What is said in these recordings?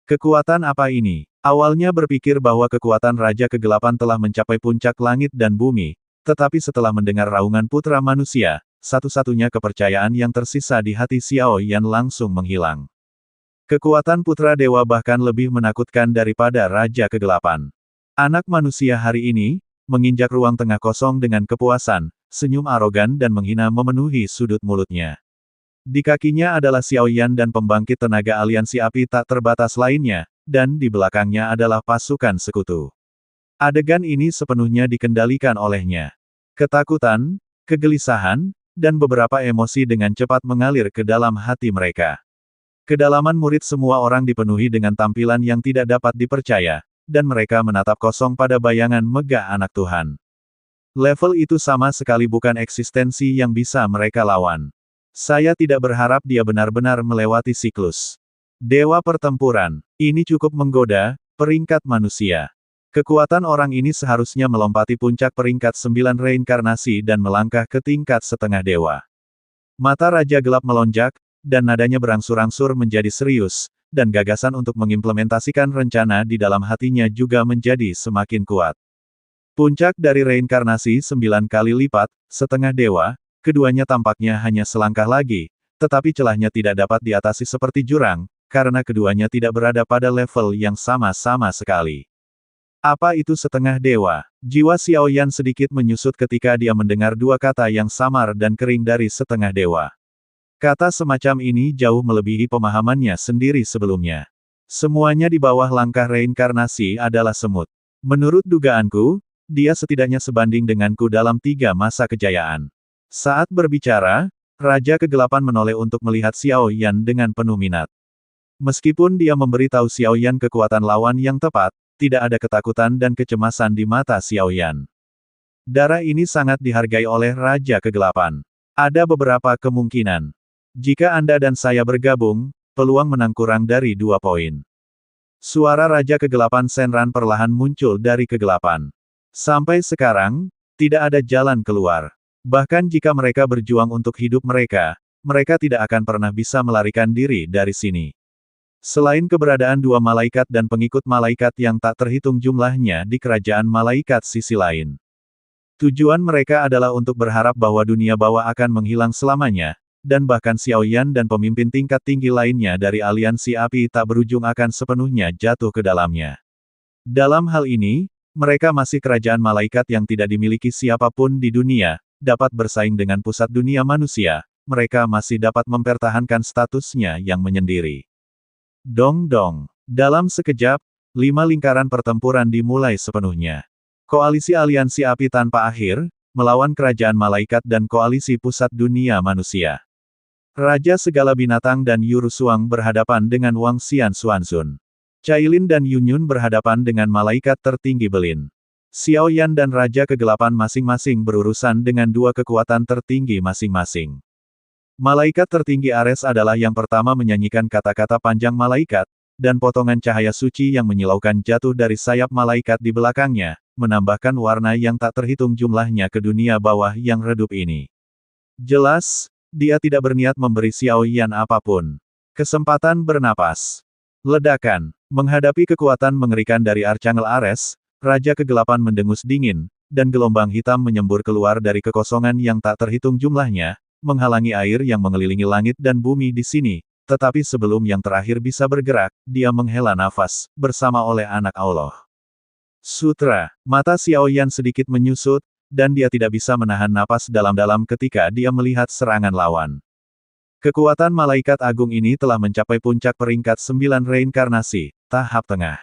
Kekuatan apa ini? Awalnya berpikir bahwa kekuatan Raja Kegelapan telah mencapai puncak langit dan bumi, tetapi setelah mendengar raungan putra manusia, satu-satunya kepercayaan yang tersisa di hati Xiao Yan langsung menghilang. Kekuatan putra dewa bahkan lebih menakutkan daripada Raja Kegelapan. Anak manusia hari ini, menginjak ruang tengah kosong dengan kepuasan, senyum arogan dan menghina memenuhi sudut mulutnya. Di kakinya adalah Xiao Yan dan pembangkit tenaga aliansi api tak terbatas lainnya, dan di belakangnya adalah pasukan sekutu. Adegan ini sepenuhnya dikendalikan olehnya. Ketakutan, kegelisahan, dan beberapa emosi dengan cepat mengalir ke dalam hati mereka. Kedalaman murid semua orang dipenuhi dengan tampilan yang tidak dapat dipercaya, dan mereka menatap kosong pada bayangan megah anak Tuhan. Level itu sama sekali bukan eksistensi yang bisa mereka lawan. Saya tidak berharap dia benar-benar melewati siklus Dewa Pertempuran. Ini cukup menggoda, peringkat manusia. Kekuatan orang ini seharusnya melompati puncak peringkat 9 reinkarnasi dan melangkah ke tingkat setengah dewa. Mata Raja Gelap melonjak, dan nadanya berangsur-angsur menjadi serius, dan gagasan untuk mengimplementasikan rencana di dalam hatinya juga menjadi semakin kuat. Puncak dari reinkarnasi 9 kali lipat, setengah dewa, keduanya tampaknya hanya selangkah lagi, tetapi celahnya tidak dapat diatasi seperti jurang, karena keduanya tidak berada pada level yang sama-sama sekali. Apa itu setengah dewa? Jiwa Xiao Yan sedikit menyusut ketika dia mendengar dua kata yang samar dan kering dari setengah dewa. Kata semacam ini jauh melebihi pemahamannya sendiri sebelumnya. Semuanya di bawah langkah reinkarnasi adalah semut. Menurut dugaanku, dia setidaknya sebanding denganku dalam 3 masa kejayaan. Saat berbicara, Raja Kegelapan menoleh untuk melihat Xiao Yan dengan penuh minat. Meskipun dia memberitahu Xiao Yan kekuatan lawan yang tepat, tidak ada ketakutan dan kecemasan di mata Xiao Yan. Darah ini sangat dihargai oleh Raja Kegelapan. Ada beberapa kemungkinan. Jika Anda dan saya bergabung, peluang menang kurang dari 2 poin. Suara Raja Kegelapan Shenran perlahan muncul dari kegelapan. Sampai sekarang, tidak ada jalan keluar. Bahkan jika mereka berjuang untuk hidup mereka, mereka tidak akan pernah bisa melarikan diri dari sini. Selain keberadaan 2 malaikat dan pengikut malaikat yang tak terhitung jumlahnya di kerajaan malaikat sisi lain. Tujuan mereka adalah untuk berharap bahwa dunia bawah akan menghilang selamanya, dan bahkan Xiao Yan dan pemimpin tingkat tinggi lainnya dari aliansi api tak berujung akan sepenuhnya jatuh ke dalamnya. Dalam hal ini, mereka masih kerajaan malaikat yang tidak dimiliki siapapun di dunia, dapat bersaing dengan pusat dunia manusia, mereka masih dapat mempertahankan statusnya yang menyendiri. Dong-dong. Dalam sekejap, 5 lingkaran pertempuran dimulai sepenuhnya. Koalisi aliansi api tanpa akhir, melawan kerajaan malaikat dan koalisi pusat dunia manusia. Raja segala binatang dan Yuru Suang berhadapan dengan Wang Xian Xuanzun. Cailin dan Yunyun berhadapan dengan malaikat tertinggi Belin. Xiao Yan dan Raja Kegelapan masing-masing berurusan dengan 2 kekuatan tertinggi masing-masing. Malaikat tertinggi Ares adalah yang pertama menyanyikan kata-kata panjang malaikat, dan potongan cahaya suci yang menyilaukan jatuh dari sayap malaikat di belakangnya, menambahkan warna yang tak terhitung jumlahnya ke dunia bawah yang redup ini. Jelas, dia tidak berniat memberi Xiao Yan apapun. Kesempatan bernapas. Ledakan. Menghadapi kekuatan mengerikan dari Archangel Ares, Raja Kegelapan mendengus dingin, dan gelombang hitam menyembur keluar dari kekosongan yang tak terhitung jumlahnya, menghalangi air yang mengelilingi langit dan bumi di sini, tetapi sebelum yang terakhir bisa bergerak, dia menghela nafas, bersama oleh anak Allah. Sutra, mata Xiao Yan sedikit menyusut, dan dia tidak bisa menahan napas dalam-dalam ketika dia melihat serangan lawan. Kekuatan malaikat agung ini telah mencapai puncak peringkat 9 reinkarnasi, tahap tengah.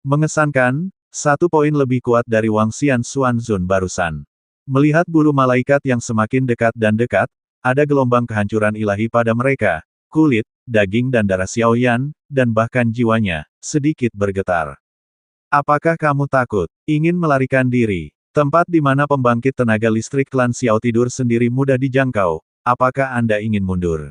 Mengesankan, 1 poin lebih kuat dari Wang Xian Xuanzun barusan. Melihat bulu malaikat yang semakin dekat dan dekat, ada gelombang kehancuran ilahi pada mereka, kulit, daging dan darah Xiao Yan, dan bahkan jiwanya, sedikit bergetar. Apakah kamu takut? Ingin melarikan diri? Tempat di mana pembangkit tenaga listrik klan Xiao tidur sendiri mudah dijangkau, apakah Anda ingin mundur?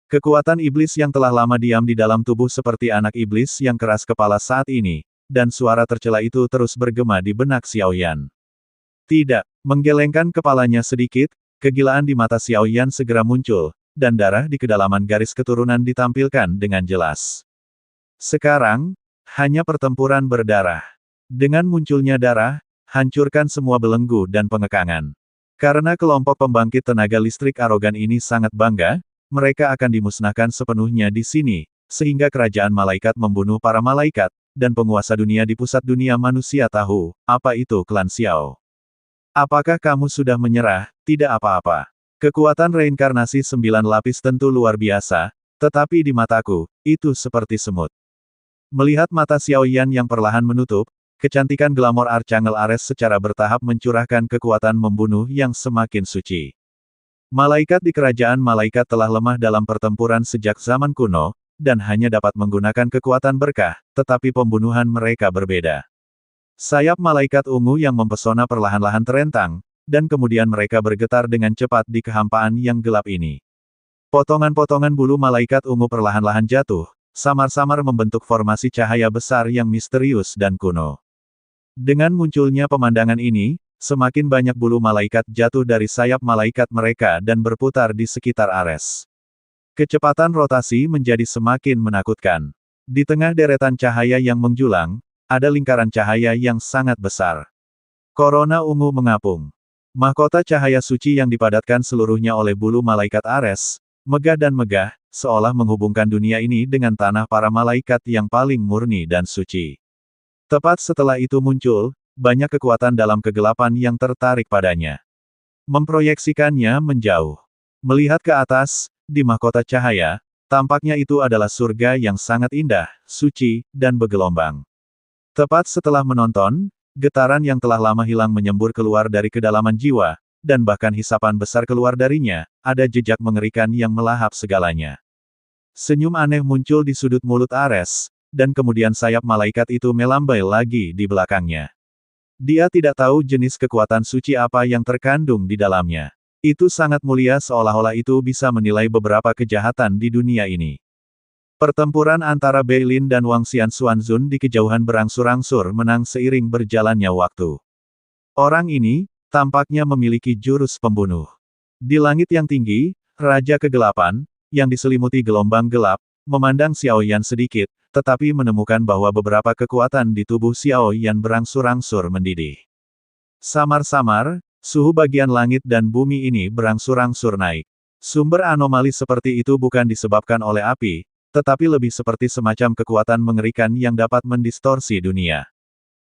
Kekuatan iblis yang telah lama diam di dalam tubuh seperti anak iblis yang keras kepala saat ini, dan suara tercela itu terus bergema di benak Xiao Yan. Tidak, menggelengkan kepalanya sedikit, kegilaan di mata Xiao Yan segera muncul, dan darah di kedalaman garis keturunan ditampilkan dengan jelas. Sekarang, hanya pertempuran berdarah. Dengan munculnya darah, hancurkan semua belenggu dan pengekangan. Karena kelompok pembangkit tenaga listrik arogan ini sangat bangga, mereka akan dimusnahkan sepenuhnya di sini, sehingga kerajaan malaikat membunuh para malaikat, dan penguasa dunia di pusat dunia manusia tahu, apa itu klan Xiao. Apakah kamu sudah menyerah? Tidak apa-apa. Kekuatan reinkarnasi 9 lapis tentu luar biasa, tetapi di mataku, itu seperti semut. Melihat mata Xiao Yan yang perlahan menutup, kecantikan glamor Archangel Ares secara bertahap mencurahkan kekuatan membunuh yang semakin suci. Malaikat di kerajaan malaikat telah lemah dalam pertempuran sejak zaman kuno, dan hanya dapat menggunakan kekuatan berkah, tetapi pembunuhan mereka berbeda. Sayap malaikat ungu yang mempesona perlahan-lahan terentang, dan kemudian mereka bergetar dengan cepat di kehampaan yang gelap ini. Potongan-potongan bulu malaikat ungu perlahan-lahan jatuh, samar-samar membentuk formasi cahaya besar yang misterius dan kuno. Dengan munculnya pemandangan ini, semakin banyak bulu malaikat jatuh dari sayap malaikat mereka dan berputar di sekitar Ares. Kecepatan rotasi menjadi semakin menakutkan. Di tengah deretan cahaya yang menjulang, ada lingkaran cahaya yang sangat besar. Korona ungu mengapung. Mahkota cahaya suci yang dipadatkan seluruhnya oleh bulu malaikat Ares, megah dan megah, seolah menghubungkan dunia ini dengan tanah para malaikat yang paling murni dan suci. Tepat setelah itu muncul, banyak kekuatan dalam kegelapan yang tertarik padanya. Memproyeksikannya menjauh. Melihat ke atas, di mahkota cahaya, tampaknya itu adalah surga yang sangat indah, suci, dan bergelombang. Tepat setelah menonton, getaran yang telah lama hilang menyembur keluar dari kedalaman jiwa, dan bahkan hisapan besar keluar darinya, ada jejak mengerikan yang melahap segalanya. Senyum aneh muncul di sudut mulut Ares, dan kemudian sayap malaikat itu melambai lagi di belakangnya. Dia tidak tahu jenis kekuatan suci apa yang terkandung di dalamnya. Itu sangat mulia seolah-olah itu bisa menilai beberapa kejahatan di dunia ini. Pertempuran antara Beilin dan Wang Xuanzun di kejauhan berangsur-angsur menang seiring berjalannya waktu. Orang ini, tampaknya memiliki jurus pembunuh. Di langit yang tinggi, Raja Kegelapan, yang diselimuti gelombang gelap, memandang Xiao Yan sedikit, tetapi menemukan bahwa beberapa kekuatan di tubuh Xiao Yan berangsur-angsur mendidih. Samar-samar, suhu bagian langit dan bumi ini berangsur-angsur naik. Sumber anomali seperti itu bukan disebabkan oleh api, tetapi lebih seperti semacam kekuatan mengerikan yang dapat mendistorsi dunia.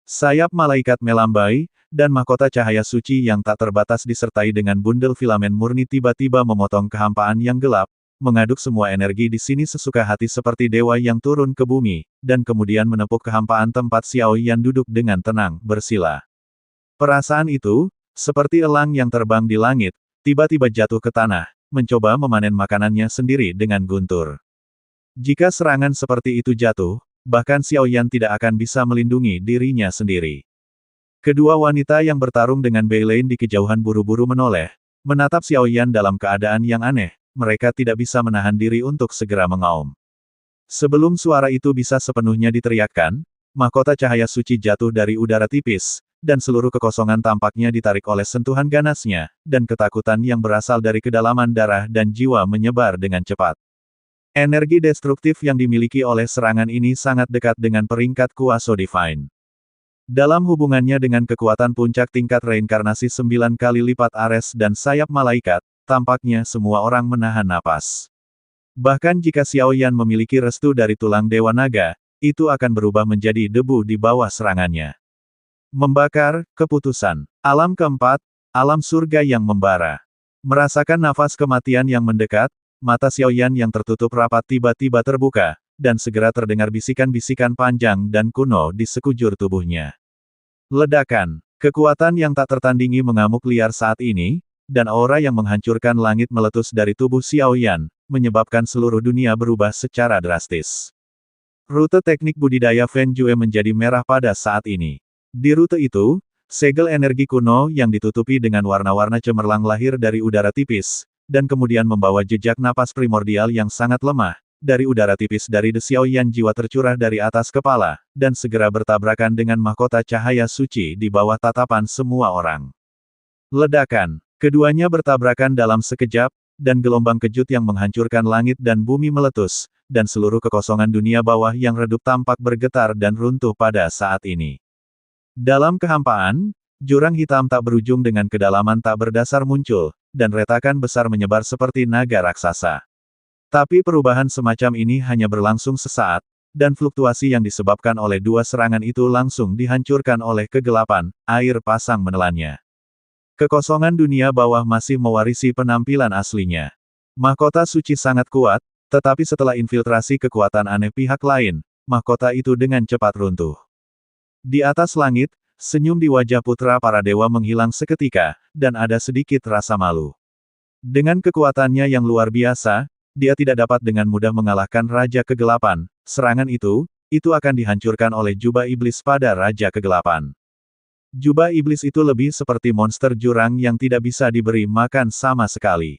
Sayap malaikat melambai, dan mahkota cahaya suci yang tak terbatas disertai dengan bundel filamen murni tiba-tiba memotong kehampaan yang gelap, mengaduk semua energi di sini sesuka hati seperti dewa yang turun ke bumi, dan kemudian menepuk kehampaan tempat Xiao Yan duduk dengan tenang, bersila. Perasaan itu, seperti elang yang terbang di langit, tiba-tiba jatuh ke tanah, mencoba memanen makanannya sendiri dengan guntur. Jika serangan seperti itu jatuh, bahkan Xiao Yan tidak akan bisa melindungi dirinya sendiri. Kedua wanita yang bertarung dengan Beilin di kejauhan buru-buru menoleh, menatap Xiao Yan dalam keadaan yang aneh. Mereka tidak bisa menahan diri untuk segera mengaum. Sebelum suara itu bisa sepenuhnya diteriakkan, mahkota cahaya suci jatuh dari udara tipis, dan seluruh kekosongan tampaknya ditarik oleh sentuhan ganasnya, dan ketakutan yang berasal dari kedalaman darah dan jiwa menyebar dengan cepat. Energi destruktif yang dimiliki oleh serangan ini sangat dekat dengan peringkat kuasa divine. Dalam hubungannya dengan kekuatan puncak tingkat reinkarnasi 9 kali lipat Ares dan sayap malaikat, tampaknya semua orang menahan napas. Bahkan jika Xiao Yan memiliki restu dari tulang Dewa Naga, itu akan berubah menjadi debu di bawah serangannya. Membakar, keputusan. Alam keempat, alam surga yang membara. Merasakan nafas kematian yang mendekat, mata Xiao Yan yang tertutup rapat tiba-tiba terbuka, dan segera terdengar bisikan-bisikan panjang dan kuno di sekujur tubuhnya. Ledakan. Kekuatan yang tak tertandingi mengamuk liar saat ini, dan aura yang menghancurkan langit meletus dari tubuh Xiao Yan, menyebabkan seluruh dunia berubah secara drastis. Rute teknik budidaya Feng Jue menjadi merah pada saat ini. Di rute itu, segel energi kuno yang ditutupi dengan warna-warna cemerlang lahir dari udara tipis, dan kemudian membawa jejak napas primordial yang sangat lemah. Dari udara tipis dari The Xiao Yan jiwa tercurah dari atas kepala, dan segera bertabrakan dengan mahkota cahaya suci di bawah tatapan semua orang. Ledakan. Keduanya bertabrakan dalam sekejap, dan gelombang kejut yang menghancurkan langit dan bumi meletus, dan seluruh kekosongan dunia bawah yang redup tampak bergetar dan runtuh pada saat ini. Dalam kehampaan, jurang hitam tak berujung dengan kedalaman tak berdasar muncul, dan retakan besar menyebar seperti naga raksasa. Tapi perubahan semacam ini hanya berlangsung sesaat, dan fluktuasi yang disebabkan oleh dua serangan itu langsung dihancurkan oleh kegelapan, air pasang menelannya. Kekosongan dunia bawah masih mewarisi penampilan aslinya. Mahkota suci sangat kuat, tetapi setelah infiltrasi kekuatan aneh pihak lain, mahkota itu dengan cepat runtuh. Di atas langit, senyum di wajah putra para dewa menghilang seketika, dan ada sedikit rasa malu. Dengan kekuatannya yang luar biasa, dia tidak dapat dengan mudah mengalahkan Raja Kegelapan. Serangan itu akan dihancurkan oleh jubah iblis pada Raja Kegelapan. Jubah iblis itu lebih seperti monster jurang yang tidak bisa diberi makan sama sekali.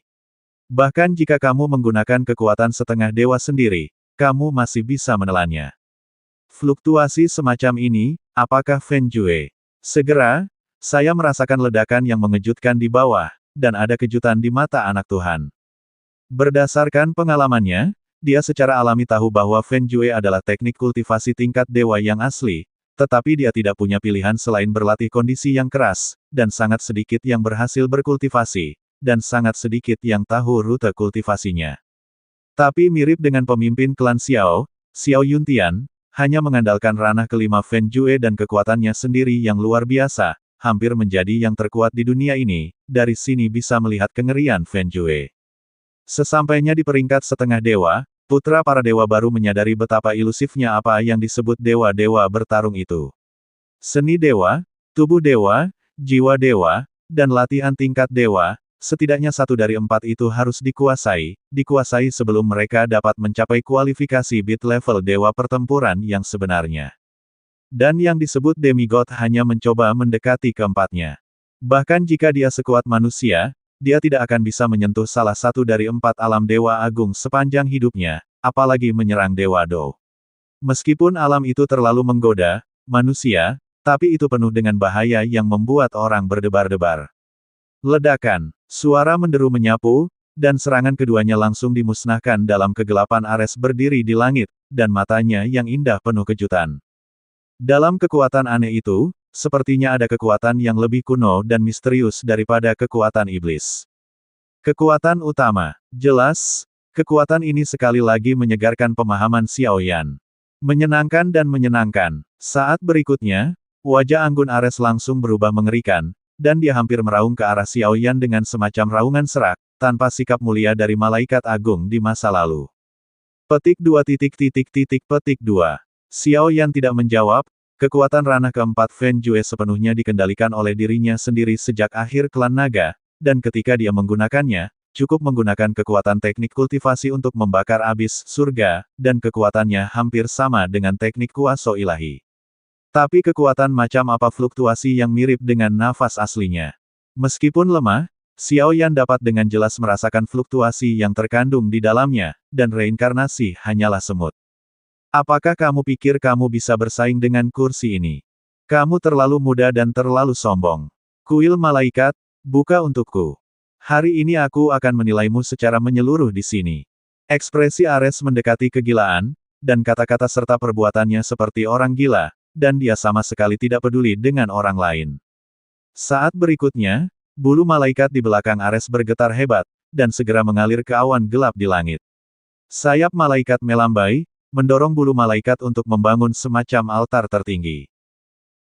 Bahkan jika kamu menggunakan kekuatan setengah dewa sendiri, kamu masih bisa menelannya. Fluktuasi semacam ini, apakah Feng Jue? Segera, saya merasakan ledakan yang mengejutkan di bawah, dan ada kejutan di mata anak Tuhan. Berdasarkan pengalamannya, dia secara alami tahu bahwa Feng Jue adalah teknik kultivasi tingkat dewa yang asli, tetapi dia tidak punya pilihan selain berlatih kondisi yang keras, dan sangat sedikit yang berhasil berkultivasi, dan sangat sedikit yang tahu rute kultivasinya. Tapi mirip dengan pemimpin klan Xiao, Xiao Yuntian, hanya mengandalkan ranah kelima Feng Jue dan kekuatannya sendiri yang luar biasa, hampir menjadi yang terkuat di dunia ini, dari sini bisa melihat kengerian Feng Jue. Sesampainya di peringkat setengah dewa, putra para dewa baru menyadari betapa ilusifnya apa yang disebut dewa-dewa bertarung itu. Seni dewa, tubuh dewa, jiwa dewa, dan latihan tingkat dewa, setidaknya satu dari empat itu harus dikuasai sebelum mereka dapat mencapai kualifikasi beat level dewa pertempuran yang sebenarnya. Dan yang disebut demigod hanya mencoba mendekati keempatnya. Bahkan jika dia sekuat manusia, dia tidak akan bisa menyentuh salah satu dari empat alam dewa agung sepanjang hidupnya, apalagi menyerang dewa Do. Meskipun alam itu terlalu menggoda manusia, tapi itu penuh dengan bahaya yang membuat orang berdebar-debar. Ledakan, suara menderu menyapu, dan serangan keduanya langsung dimusnahkan dalam kegelapan. Ares berdiri di langit, dan matanya yang indah penuh kejutan. Dalam kekuatan aneh itu, sepertinya ada kekuatan yang lebih kuno dan misterius daripada kekuatan iblis. Kekuatan utama, jelas, kekuatan ini sekali lagi menyegarkan pemahaman Xiao Yan. Menyenangkan dan menyenangkan. Saat berikutnya, wajah anggun Ares langsung berubah mengerikan, dan dia hampir meraung ke arah Xiao Yan dengan semacam raungan serak, tanpa sikap mulia dari malaikat agung di masa lalu. Petik 2. Petik 2. Xiao Yan tidak menjawab, kekuatan ranah keempat Feng Jue sepenuhnya dikendalikan oleh dirinya sendiri sejak akhir klan naga, dan ketika dia menggunakannya, cukup menggunakan kekuatan teknik kultivasi untuk membakar abis surga, dan kekuatannya hampir sama dengan teknik kuaso ilahi. Tapi kekuatan macam apa fluktuasi yang mirip dengan nafas aslinya. Meskipun lemah, Xiao Yan dapat dengan jelas merasakan fluktuasi yang terkandung di dalamnya, dan reinkarnasi hanyalah semut. Apakah kamu pikir kamu bisa bersaing dengan kursi ini? Kamu terlalu muda dan terlalu sombong. Kuil malaikat, buka untukku. Hari ini aku akan menilaimu secara menyeluruh di sini. Ekspresi Ares mendekati kegilaan, dan kata-kata serta perbuatannya seperti orang gila, dan dia sama sekali tidak peduli dengan orang lain. Saat berikutnya, bulu malaikat di belakang Ares bergetar hebat, dan segera mengalir ke awan gelap di langit. Sayap malaikat melambai, mendorong bulu malaikat untuk membangun semacam altar tertinggi.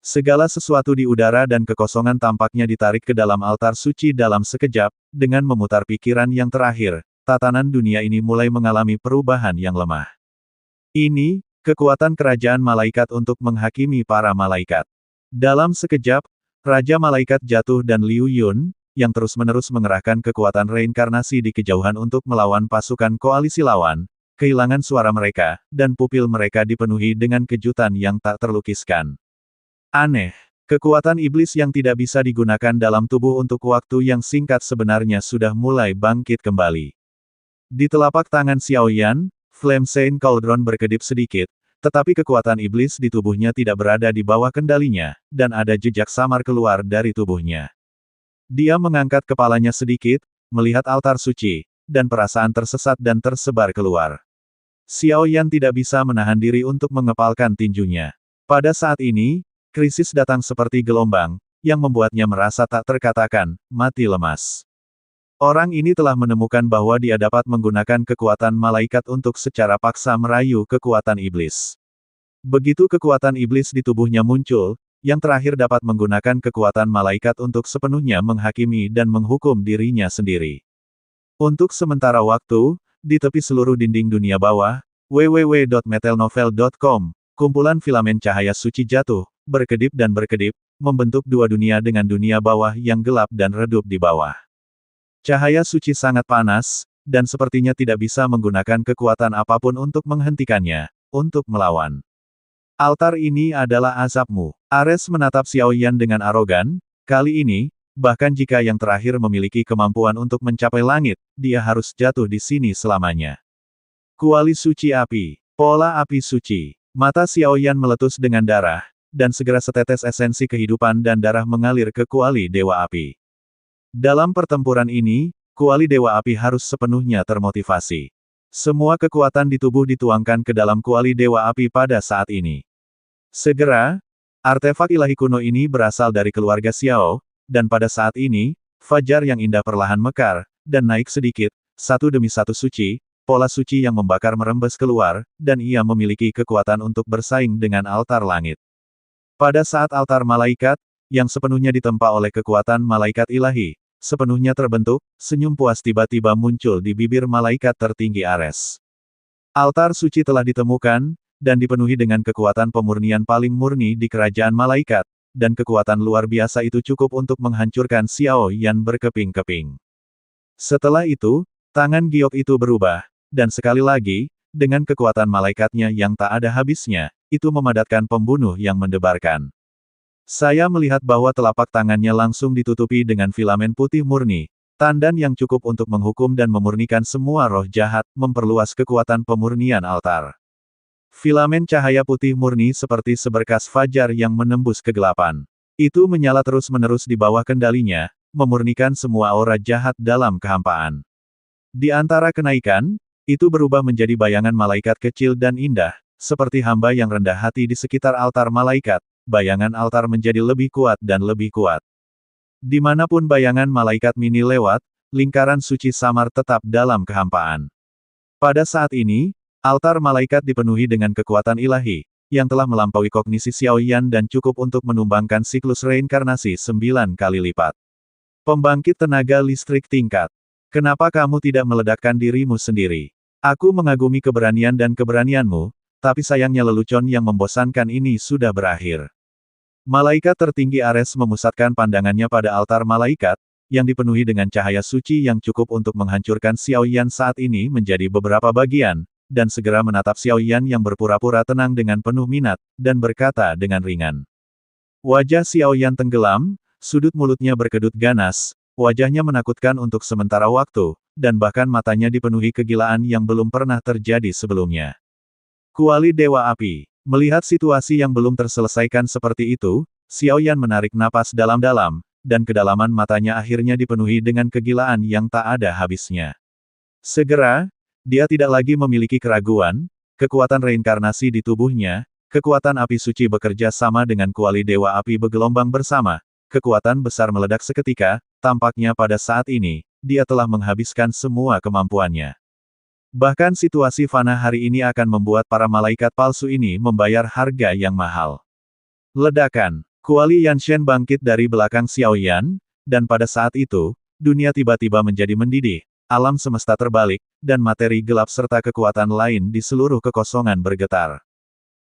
Segala sesuatu di udara dan kekosongan tampaknya ditarik ke dalam altar suci dalam sekejap, dengan memutar pikiran yang terakhir, tatanan dunia ini mulai mengalami perubahan yang lemah. Ini, kekuatan kerajaan malaikat untuk menghakimi para malaikat. Dalam sekejap, Raja Malaikat jatuh dan Liu Yun, yang terus-menerus mengerahkan kekuatan reinkarnasi di kejauhan untuk melawan pasukan koalisi lawan, kehilangan suara mereka, dan pupil mereka dipenuhi dengan kejutan yang tak terlukiskan. Aneh, kekuatan iblis yang tidak bisa digunakan dalam tubuh untuk waktu yang singkat sebenarnya sudah mulai bangkit kembali. Di telapak tangan Xiao Yan, Flame Saint Cauldron berkedip sedikit, tetapi kekuatan iblis di tubuhnya tidak berada di bawah kendalinya, dan ada jejak samar keluar dari tubuhnya. Dia mengangkat kepalanya sedikit, melihat altar suci, dan perasaan tersesat dan tersebar keluar. Xiao Yan tidak bisa menahan diri untuk mengepalkan tinjunya. Pada saat ini, krisis datang seperti gelombang, yang membuatnya merasa tak terkatakan, mati lemas. Orang ini telah menemukan bahwa dia dapat menggunakan kekuatan malaikat untuk secara paksa merayu kekuatan iblis. Begitu kekuatan iblis di tubuhnya muncul, yang terakhir dapat menggunakan kekuatan malaikat untuk sepenuhnya menghakimi dan menghukum dirinya sendiri. Untuk sementara waktu, di tepi seluruh dinding dunia bawah, www.metelnovel.com, kumpulan filamen cahaya suci jatuh, berkedip dan berkedip, membentuk dua dunia dengan dunia bawah yang gelap dan redup di bawah. Cahaya suci sangat panas, dan sepertinya tidak bisa menggunakan kekuatan apapun untuk menghentikannya, untuk melawan. Altar ini adalah azabmu. Ares menatap Xiao Yan dengan arogan, kali ini, bahkan jika yang terakhir memiliki kemampuan untuk mencapai langit, dia harus jatuh di sini selamanya. Kuali suci api, pola api suci. Mata Xiao Yan meletus dengan darah, dan segera setetes esensi kehidupan dan darah mengalir ke kuali dewa api. Dalam pertempuran ini, kuali dewa api harus sepenuhnya termotivasi. Semua kekuatan di tubuh dituangkan ke dalam kuali dewa api pada saat ini. Segera, artefak ilahi kuno ini berasal dari keluarga Xiao, dan pada saat ini, fajar yang indah perlahan mekar, dan naik sedikit, satu demi satu suci, pola suci yang membakar merembes keluar, dan ia memiliki kekuatan untuk bersaing dengan altar langit. Pada saat altar malaikat, yang sepenuhnya ditempa oleh kekuatan malaikat ilahi, sepenuhnya terbentuk, senyum puas tiba-tiba muncul di bibir malaikat tertinggi Ares. Altar suci telah ditemukan, dan dipenuhi dengan kekuatan pemurnian paling murni di kerajaan malaikat, dan kekuatan luar biasa itu cukup untuk menghancurkan Xiao Yan berkeping-keping. Setelah itu, tangan giok itu berubah, dan sekali lagi, dengan kekuatan malaikatnya yang tak ada habisnya, itu memadatkan pembunuh yang mendebarkan. Saya melihat bahwa telapak tangannya langsung ditutupi dengan filamen putih murni, tandan yang cukup untuk menghukum dan memurnikan semua roh jahat, memperluas kekuatan pemurnian altar. Filamen cahaya putih murni seperti seberkas fajar yang menembus kegelapan. Itu menyala terus-menerus di bawah kendalinya, memurnikan semua aura jahat dalam kehampaan. Di antara kenaikan, itu berubah menjadi bayangan malaikat kecil dan indah, seperti hamba yang rendah hati di sekitar altar malaikat. Bayangan altar menjadi lebih kuat dan lebih kuat. Dimanapun bayangan malaikat mini lewat, lingkaran suci samar tetap dalam kehampaan. Pada saat ini, altar malaikat dipenuhi dengan kekuatan ilahi, yang telah melampaui kognisi Xiao Yan dan cukup untuk menumbangkan siklus reinkarnasi 9 kali lipat. Pembangkit tenaga listrik tingkat. Kenapa kamu tidak meledakkan dirimu sendiri? Aku mengagumi keberanian dan keberanianmu, tapi sayangnya lelucon yang membosankan ini sudah berakhir. Malaikat tertinggi Ares memusatkan pandangannya pada altar malaikat, yang dipenuhi dengan cahaya suci yang cukup untuk menghancurkan Xiao Yan saat ini menjadi beberapa bagian, dan segera menatap Xiao Yan yang berpura-pura tenang dengan penuh minat, dan berkata dengan ringan. Wajah Xiao Yan tenggelam, sudut mulutnya berkedut ganas, wajahnya menakutkan untuk sementara waktu, dan bahkan matanya dipenuhi kegilaan yang belum pernah terjadi sebelumnya. Kuali Dewa Api. Melihat situasi yang belum terselesaikan seperti itu, Xiao Yan menarik napas dalam-dalam, dan kedalaman matanya akhirnya dipenuhi dengan kegilaan yang tak ada habisnya. Segera, dia tidak lagi memiliki keraguan, kekuatan reinkarnasi di tubuhnya, kekuatan api suci bekerja sama dengan kuali dewa api bergelombang bersama, kekuatan besar meledak seketika, tampaknya pada saat ini, dia telah menghabiskan semua kemampuannya. Bahkan situasi fana hari ini akan membuat para malaikat palsu ini membayar harga yang mahal. Ledakan. Kuali Yanshen bangkit dari belakang Xiao Yan, dan pada saat itu, dunia tiba-tiba menjadi mendidih, alam semesta terbalik, dan materi gelap serta kekuatan lain di seluruh kekosongan bergetar.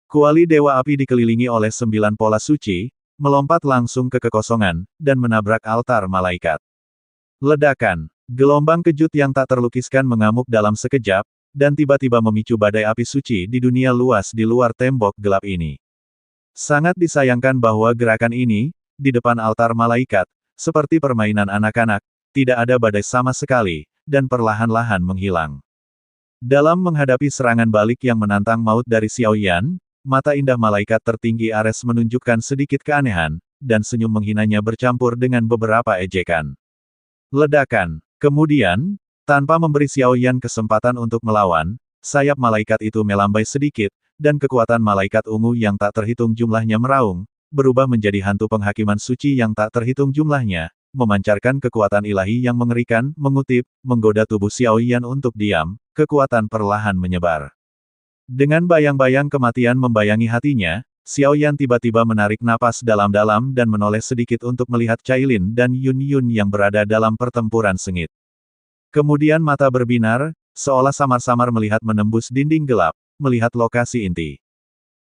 Kuali Dewa Api dikelilingi oleh 9 pola suci, melompat langsung ke kekosongan, dan menabrak altar malaikat. Ledakan. Gelombang kejut yang tak terlukiskan mengamuk dalam sekejap, dan tiba-tiba memicu badai api suci di dunia luas di luar tembok gelap ini. Sangat disayangkan bahwa gerakan ini, di depan altar malaikat, seperti permainan anak-anak, tidak ada badai sama sekali, dan perlahan-lahan menghilang. Dalam menghadapi serangan balik yang menantang maut dari Xiao Yan, mata indah malaikat tertinggi Ares menunjukkan sedikit keanehan, dan senyum menghinanya bercampur dengan beberapa ejekan. Ledakan. Kemudian, tanpa memberi Xiao Yan kesempatan untuk melawan, sayap malaikat itu melambai sedikit, dan kekuatan malaikat ungu yang tak terhitung jumlahnya meraung, berubah menjadi hantu penghakiman suci yang tak terhitung jumlahnya, memancarkan kekuatan ilahi yang mengerikan, menggoda tubuh Xiao Yan untuk diam, kekuatan perlahan menyebar. Dengan bayang-bayang kematian membayangi hatinya, Xiao Yan tiba-tiba menarik napas dalam-dalam dan menoleh sedikit untuk melihat Cailin dan Yun Yun yang berada dalam pertempuran sengit. Kemudian mata berbinar, seolah samar-samar melihat menembus dinding gelap, melihat lokasi inti.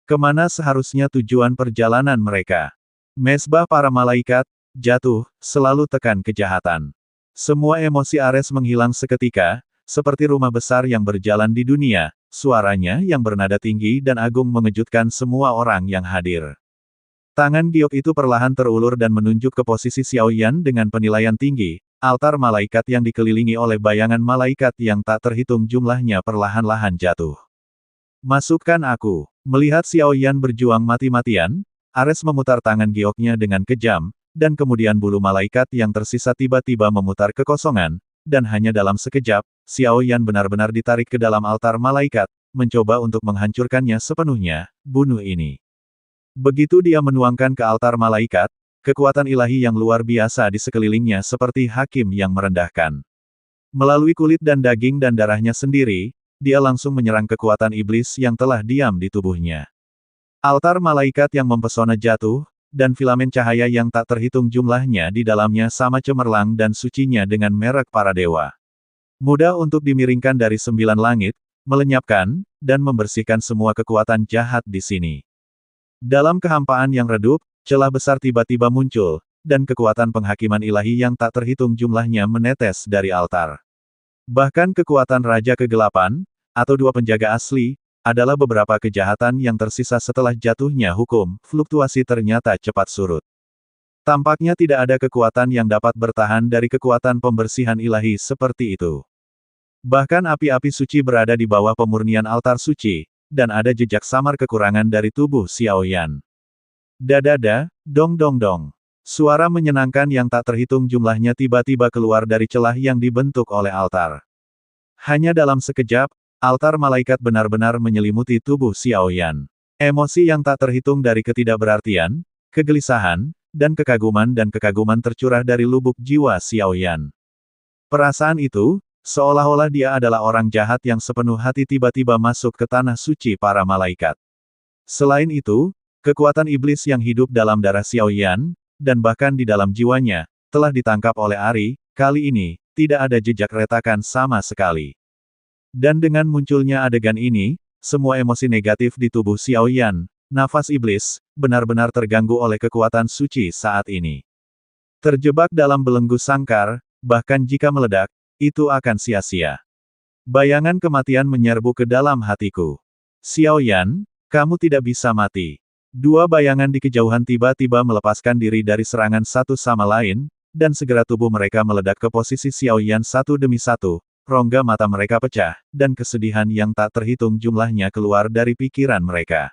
Kemana seharusnya tujuan perjalanan mereka? Mesbah para malaikat, jatuh, selalu tekan kejahatan. Semua emosi Ares menghilang seketika, seperti rumah besar yang berjalan di dunia. Suaranya yang bernada tinggi dan agung mengejutkan semua orang yang hadir. Tangan giok itu perlahan terulur dan menunjuk ke posisi Xiao Yan dengan penilaian tinggi. Altar malaikat yang dikelilingi oleh bayangan malaikat yang tak terhitung jumlahnya perlahan-lahan jatuh. Masukkan aku. Melihat Xiao Yan berjuang mati-matian, Ares memutar tangan gioknya dengan kejam, dan kemudian bulu malaikat yang tersisa tiba-tiba memutar kekosongan, dan hanya dalam sekejap, Xiao Yan benar-benar ditarik ke dalam altar malaikat, mencoba untuk menghancurkannya sepenuhnya, bunuh ini. Begitu dia menuangkan ke altar malaikat, kekuatan ilahi yang luar biasa di sekelilingnya seperti hakim yang merendahkan. Melalui kulit dan daging dan darahnya sendiri, dia langsung menyerang kekuatan iblis yang telah diam di tubuhnya. Altar malaikat yang mempesona jatuh, dan filamen cahaya yang tak terhitung jumlahnya di dalamnya sama cemerlang dan sucinya dengan merek para dewa. Mudah untuk dimiringkan dari 9 langit, melenyapkan, dan membersihkan semua kekuatan jahat di sini. Dalam kehampaan yang redup, celah besar tiba-tiba muncul, dan kekuatan penghakiman ilahi yang tak terhitung jumlahnya menetes dari altar. Bahkan kekuatan Raja Kegelapan, atau dua penjaga asli, adalah beberapa kejahatan yang tersisa setelah jatuhnya hukum, fluktuasi ternyata cepat surut. Tampaknya tidak ada kekuatan yang dapat bertahan dari kekuatan pembersihan ilahi seperti itu. Bahkan api-api suci berada di bawah pemurnian altar suci, dan ada jejak samar kekurangan dari tubuh Xiao Yan. Dadada, dong dong dong. Suara menyenangkan yang tak terhitung jumlahnya tiba-tiba keluar dari celah yang dibentuk oleh altar. Hanya dalam sekejap, altar malaikat benar-benar menyelimuti tubuh Xiao Yan. Emosi yang tak terhitung dari ketidakberartian, kegelisahan, dan kekaguman tercurah dari lubuk jiwa Xiao Yan. Perasaan itu, seolah-olah dia adalah orang jahat yang sepenuh hati tiba-tiba masuk ke tanah suci para malaikat. Selain itu, kekuatan iblis yang hidup dalam darah Xiao Yan, dan bahkan di dalam jiwanya, telah ditangkap oleh Ari, kali ini, tidak ada jejak retakan sama sekali. Dan dengan munculnya adegan ini, semua emosi negatif di tubuh Xiao Yan, nafas iblis, benar-benar terganggu oleh kekuatan suci saat ini. Terjebak dalam belenggu sangkar, bahkan jika meledak, itu akan sia-sia. Bayangan kematian menyerbu ke dalam hatiku. Xiao Yan, kamu tidak bisa mati. Dua bayangan di kejauhan tiba-tiba melepaskan diri dari serangan satu sama lain, dan segera tubuh mereka meledak ke posisi Xiao Yan satu demi satu, rongga mata mereka pecah, dan kesedihan yang tak terhitung jumlahnya keluar dari pikiran mereka.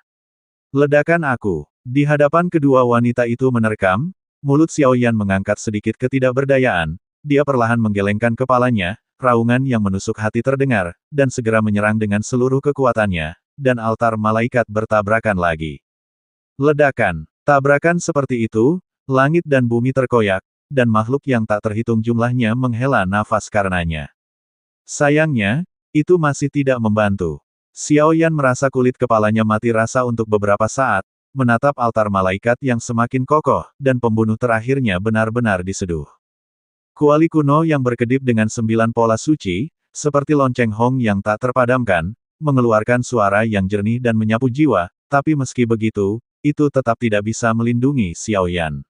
Ledakan aku. Di hadapan kedua wanita itu menerkam, mulut Xiao Yan mengangkat sedikit ketidakberdayaan, dia perlahan menggelengkan kepalanya, raungan yang menusuk hati terdengar, dan segera menyerang dengan seluruh kekuatannya, dan altar malaikat bertabrakan lagi. Ledakan. Tabrakan seperti itu, langit dan bumi terkoyak, dan makhluk yang tak terhitung jumlahnya menghela nafas karenanya. Sayangnya, itu masih tidak membantu. Xiao Yan merasa kulit kepalanya mati rasa untuk beberapa saat, menatap altar malaikat yang semakin kokoh, dan pembunuh terakhirnya benar-benar diseduh. Kuali kuno yang berkedip dengan 9 pola suci, seperti lonceng Hong yang tak terpadamkan, mengeluarkan suara yang jernih dan menyapu jiwa, tapi meski begitu, itu tetap tidak bisa melindungi Xiao Yan.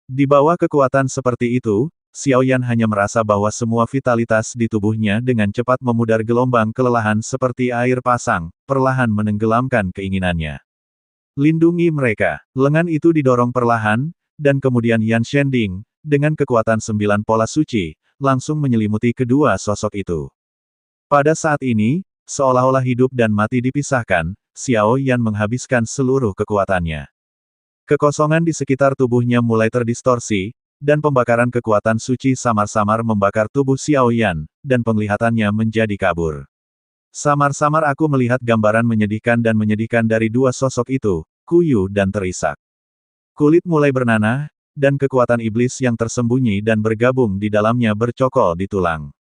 Di bawah kekuatan seperti itu, Xiao Yan hanya merasa bahwa semua vitalitas di tubuhnya dengan cepat memudar gelombang kelelahan seperti air pasang, perlahan menenggelamkan keinginannya. Lindungi mereka. Lengan itu didorong perlahan, dan kemudian Yan Shending, dengan kekuatan 9 pola suci, langsung menyelimuti kedua sosok itu. Pada saat ini, seolah-olah hidup dan mati dipisahkan, Xiao Yan menghabiskan seluruh kekuatannya. Kekosongan di sekitar tubuhnya mulai terdistorsi, dan pembakaran kekuatan suci samar-samar membakar tubuh Xiao Yan, dan penglihatannya menjadi kabur. Samar-samar aku melihat gambaran menyedihkan dari dua sosok itu, Kuyu dan terisak. Kulit mulai bernanah, dan kekuatan iblis yang tersembunyi dan bergabung di dalamnya bercokol di tulang.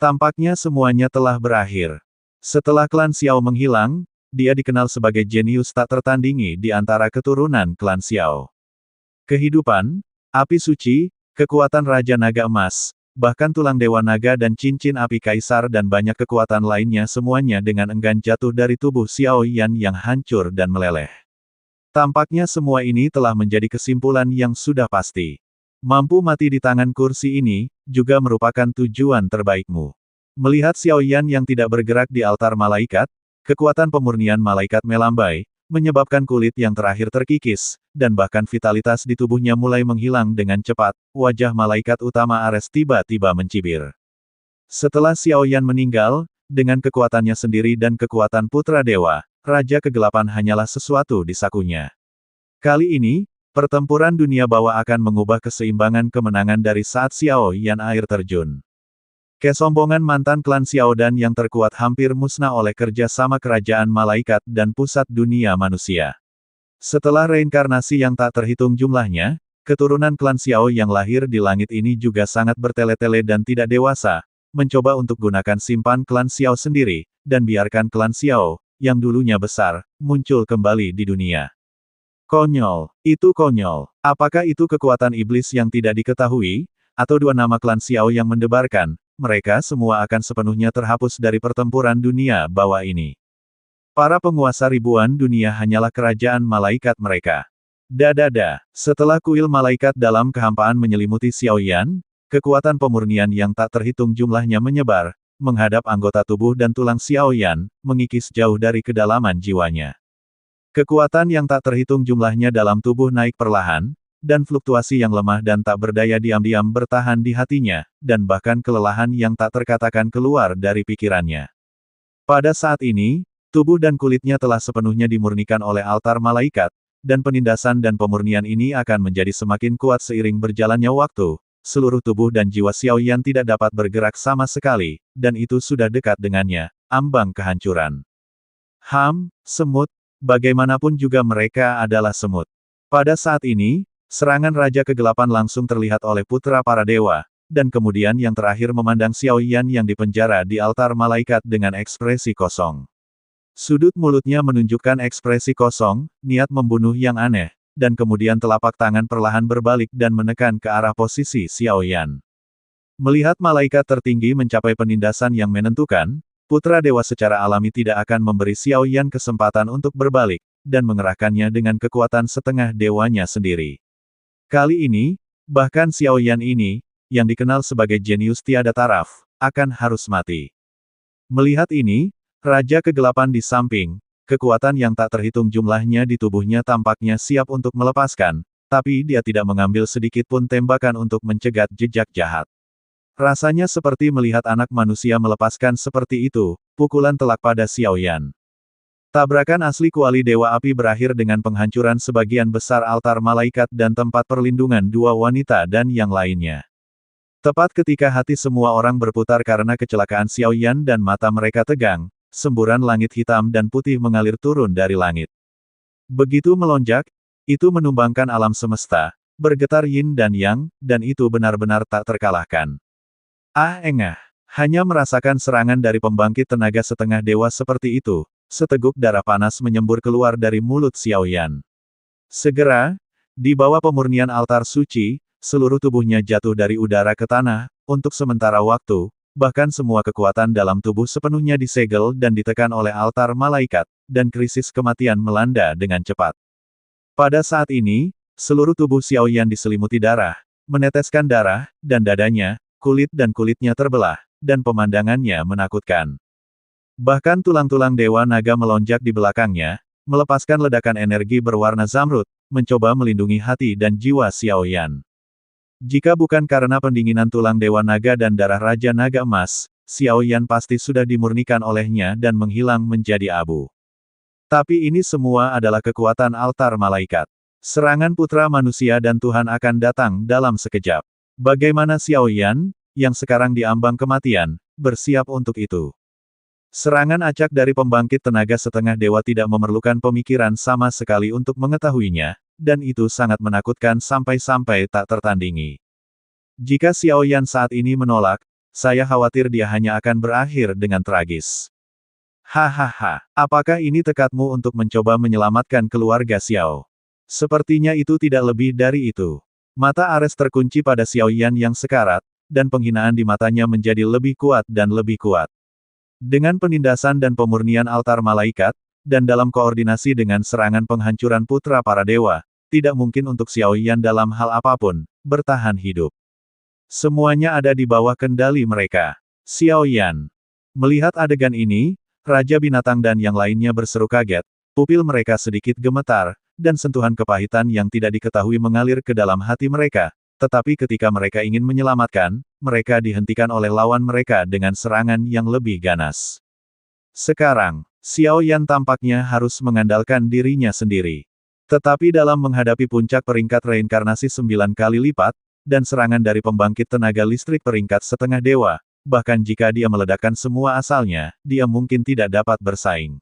Tampaknya semuanya telah berakhir. Setelah klan Xiao menghilang, dia dikenal sebagai jenius tak tertandingi di antara keturunan klan Xiao. Kehidupan, api suci, kekuatan Raja Naga Emas, bahkan tulang Dewa Naga dan cincin api Kaisar dan banyak kekuatan lainnya semuanya dengan enggan jatuh dari tubuh Xiao Yan yang hancur dan meleleh. Tampaknya semua ini telah menjadi kesimpulan yang sudah pasti. Mampu mati di tangan kursi ini, juga merupakan tujuan terbaikmu. Melihat Xiao Yan yang tidak bergerak di altar malaikat, kekuatan pemurnian malaikat melambai, menyebabkan kulit yang terakhir terkikis, dan bahkan vitalitas di tubuhnya mulai menghilang dengan cepat, wajah malaikat utama Ares tiba-tiba mencibir. Setelah Xiao Yan meninggal, dengan kekuatannya sendiri dan kekuatan Putra Dewa, Raja Kegelapan hanyalah sesuatu di sakunya. Kali ini, pertempuran dunia bawah akan mengubah keseimbangan kemenangan dari saat Xiao Yan air terjun. Kesombongan mantan klan Xiao Dan yang terkuat hampir musnah oleh kerja sama kerajaan malaikat dan pusat dunia manusia. Setelah reinkarnasi yang tak terhitung jumlahnya, keturunan klan Xiao yang lahir di langit ini juga sangat bertele-tele dan tidak dewasa, mencoba untuk gunakan simpan klan Xiao sendiri, dan biarkan klan Xiao, yang dulunya besar, muncul kembali di dunia. Konyol, itu konyol. Apakah itu kekuatan iblis yang tidak diketahui, atau dua nama klan Xiao yang mendebarkan, mereka semua akan sepenuhnya terhapus dari pertempuran dunia bawah ini. Para penguasa ribuan dunia hanyalah kerajaan malaikat mereka. Dadada, setelah kuil malaikat dalam kehampaan menyelimuti Xiao Yan, kekuatan pemurnian yang tak terhitung jumlahnya menyebar, menghadap anggota tubuh dan tulang Xiao Yan, mengikis jauh dari kedalaman jiwanya. Kekuatan yang tak terhitung jumlahnya dalam tubuh naik perlahan, dan fluktuasi yang lemah dan tak berdaya diam-diam bertahan di hatinya, dan bahkan kelelahan yang tak terkatakan keluar dari pikirannya. Pada saat ini, tubuh dan kulitnya telah sepenuhnya dimurnikan oleh altar malaikat, dan penindasan dan pemurnian ini akan menjadi semakin kuat seiring berjalannya waktu. Seluruh tubuh dan jiwa Xiao Yan tidak dapat bergerak sama sekali, dan itu sudah dekat dengannya, ambang kehancuran. Semut, bagaimanapun juga mereka adalah semut. Pada saat ini, serangan Raja Kegelapan langsung terlihat oleh putra para dewa, dan kemudian yang terakhir memandang Xiao Yan yang dipenjara di altar malaikat dengan ekspresi kosong. Sudut mulutnya menunjukkan ekspresi kosong, niat membunuh yang aneh, dan kemudian telapak tangan perlahan berbalik dan menekan ke arah posisi Xiao Yan. Melihat malaikat tertinggi mencapai penindasan yang menentukan, putra dewa secara alami tidak akan memberi Xiao Yan kesempatan untuk berbalik, dan mengerahkannya dengan kekuatan setengah dewanya sendiri. Kali ini, bahkan Xiao Yan ini, yang dikenal sebagai jenius tiada taraf, akan harus mati. Melihat ini, Raja Kegelapan di samping, kekuatan yang tak terhitung jumlahnya di tubuhnya tampaknya siap untuk melepaskan, tapi dia tidak mengambil sedikit pun tembakan untuk mencegat jejak jahat. Rasanya seperti melihat anak manusia melepaskan seperti itu, pukulan telak pada Xiao Yan. Tabrakan asli kuali Dewa Api berakhir dengan penghancuran sebagian besar altar malaikat dan tempat perlindungan dua wanita dan yang lainnya. Tepat ketika hati semua orang berputar karena kecelakaan Xiao Yan dan mata mereka tegang, semburan langit hitam dan putih mengalir turun dari langit. Begitu melonjak, itu menumbangkan alam semesta, bergetar yin dan yang, dan itu benar-benar tak terkalahkan. Hanya merasakan serangan dari pembangkit tenaga setengah dewa seperti itu, seteguk darah panas menyembur keluar dari mulut Xiao Yan. Segera, di bawah pemurnian altar suci, seluruh tubuhnya jatuh dari udara ke tanah, untuk sementara waktu, bahkan semua kekuatan dalam tubuh sepenuhnya disegel dan ditekan oleh altar malaikat, dan krisis kematian melanda dengan cepat. Pada saat ini, seluruh tubuh Xiao Yan diselimuti darah, meneteskan darah, dan dadanya, kulit dan kulitnya terbelah, dan pemandangannya menakutkan. Bahkan tulang-tulang Dewa Naga melonjak di belakangnya, melepaskan ledakan energi berwarna zamrud, mencoba melindungi hati dan jiwa Xiao Yan. Jika bukan karena pendinginan tulang Dewa Naga dan darah Raja Naga Emas, Xiao Yan pasti sudah dimurnikan olehnya dan menghilang menjadi abu. Tapi ini semua adalah kekuatan altar malaikat. Serangan putra manusia dan Tuhan akan datang dalam sekejap. Bagaimana Xiao Yan, yang sekarang diambang kematian, bersiap untuk itu? Serangan acak dari pembangkit tenaga setengah dewa tidak memerlukan pemikiran sama sekali untuk mengetahuinya, dan itu sangat menakutkan sampai-sampai tak tertandingi. Jika Xiao Yan saat ini menolak, saya khawatir dia hanya akan berakhir dengan tragis. Hahaha, apakah ini tekadmu untuk mencoba menyelamatkan keluarga Xiao? Sepertinya itu tidak lebih dari itu. Mata Ares terkunci pada Xiao Yan yang sekarat, dan penghinaan di matanya menjadi lebih kuat dan lebih kuat. Dengan penindasan dan pemurnian altar malaikat, dan dalam koordinasi dengan serangan penghancuran putra para dewa, tidak mungkin untuk Xiao Yan dalam hal apapun, bertahan hidup. Semuanya ada di bawah kendali mereka. Xiao Yan. Melihat adegan ini, Raja Binatang dan yang lainnya berseru kaget, pupil mereka sedikit gemetar, dan sentuhan kepahitan yang tidak diketahui mengalir ke dalam hati mereka. Tetapi ketika mereka ingin menyelamatkan, mereka dihentikan oleh lawan mereka dengan serangan yang lebih ganas. Sekarang, Xiao Yan tampaknya harus mengandalkan dirinya sendiri. Tetapi dalam menghadapi puncak peringkat reinkarnasi 9 kali lipat, dan serangan dari pembangkit tenaga listrik peringkat setengah dewa, bahkan jika dia meledakkan semua asalnya, dia mungkin tidak dapat bersaing.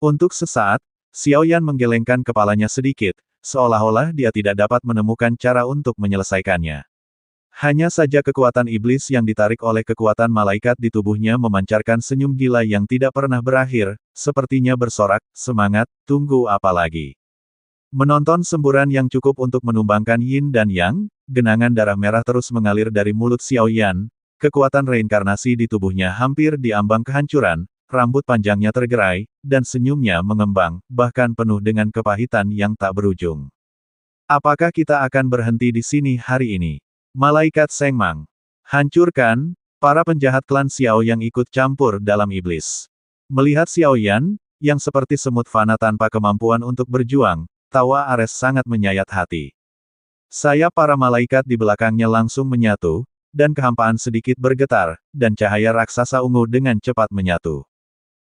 Untuk sesaat, Xiao Yan menggelengkan kepalanya sedikit, seolah-olah dia tidak dapat menemukan cara untuk menyelesaikannya. Hanya saja kekuatan iblis yang ditarik oleh kekuatan malaikat di tubuhnya memancarkan senyum gila yang tidak pernah berakhir, sepertinya bersorak, semangat, tunggu apa lagi. Menonton semburan yang cukup untuk menumbangkan yin dan yang, genangan darah merah terus mengalir dari mulut Xiao Yan, kekuatan reinkarnasi di tubuhnya hampir diambang kehancuran, rambut panjangnya tergerai, dan senyumnya mengembang, bahkan penuh dengan kepahitan yang tak berujung. Apakah kita akan berhenti di sini hari ini? Malaikat Sengmang. Hancurkan, para penjahat klan Xiao yang ikut campur dalam iblis. Melihat Xiao Yan, yang seperti semut fana tanpa kemampuan untuk berjuang, tawa Ares sangat menyayat hati. Sayap para malaikat di belakangnya langsung menyatu, dan kehampaan sedikit bergetar, dan cahaya raksasa ungu dengan cepat menyatu.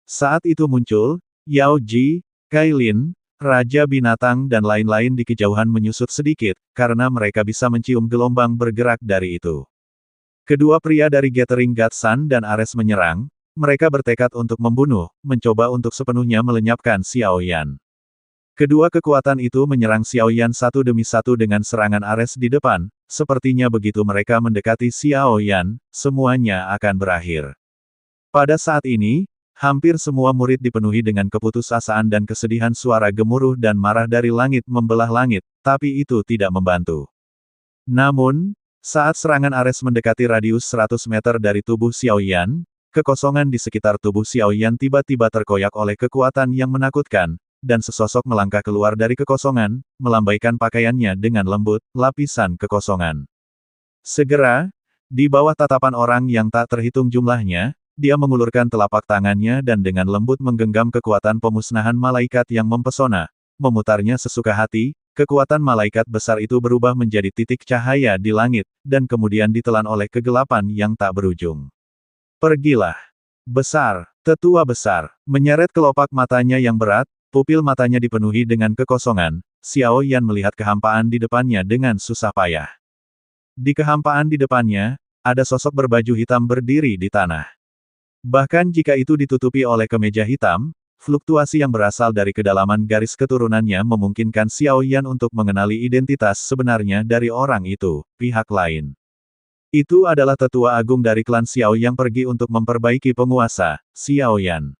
Saat itu muncul, Yao Ji, Kai Lin, Raja Binatang dan lain-lain di kejauhan menyusut sedikit, karena mereka bisa mencium gelombang bergerak dari itu. Kedua pria dari Gathering God Sun dan Ares menyerang, mereka bertekad untuk membunuh, mencoba untuk sepenuhnya melenyapkan Xiao Yan. Kedua kekuatan itu menyerang Xiao Yan satu demi satu dengan serangan Ares di depan, sepertinya begitu mereka mendekati Xiao Yan, semuanya akan berakhir. Pada saat ini, hampir semua murid dipenuhi dengan keputusasaan dan kesedihan. Suara gemuruh dan marah dari langit membelah langit, tapi itu tidak membantu. Namun, saat serangan Ares mendekati radius 100 meter dari tubuh Xiao Yan, kekosongan di sekitar tubuh Xiao Yan tiba-tiba terkoyak oleh kekuatan yang menakutkan, dan sesosok melangkah keluar dari kekosongan, melambaikan pakaiannya dengan lembut, lapisan kekosongan. Segera, di bawah tatapan orang yang tak terhitung jumlahnya, dia mengulurkan telapak tangannya dan dengan lembut menggenggam kekuatan pemusnahan malaikat yang mempesona. Memutarnya sesuka hati, kekuatan malaikat besar itu berubah menjadi titik cahaya di langit, dan kemudian ditelan oleh kegelapan yang tak berujung. Pergilah. Besar, tetua besar, menyeret kelopak matanya yang berat, pupil matanya dipenuhi dengan kekosongan, Xiao Yan melihat kehampaan di depannya dengan susah payah. Di kehampaan di depannya, ada sosok berbaju hitam berdiri di tanah. Bahkan jika itu ditutupi oleh kemeja hitam, fluktuasi yang berasal dari kedalaman garis keturunannya memungkinkan Xiao Yan untuk mengenali identitas sebenarnya dari orang itu, pihak lain. Itu adalah tetua agung dari klan Xiao yang pergi untuk memperbaiki penguasa, Xiao Yan.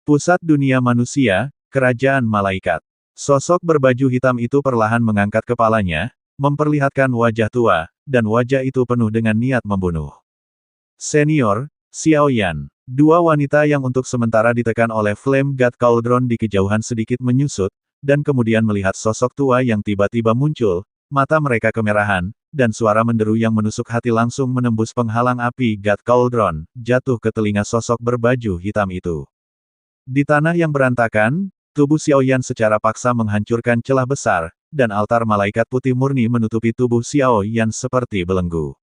Pusat dunia manusia, kerajaan malaikat. Sosok berbaju hitam itu perlahan mengangkat kepalanya, memperlihatkan wajah tua, dan wajah itu penuh dengan niat membunuh. Senior, Xiao Yan. Dua wanita yang untuk sementara ditekan oleh Flame God Cauldron di kejauhan sedikit menyusut, dan kemudian melihat sosok tua yang tiba-tiba muncul, mata mereka kemerahan, dan suara menderu yang menusuk hati langsung menembus penghalang api God Cauldron, jatuh ke telinga sosok berbaju hitam itu. Di tanah yang berantakan, tubuh Xiao Yan secara paksa menghancurkan celah besar, dan altar malaikat putih murni menutupi tubuh Xiao Yan seperti belenggu.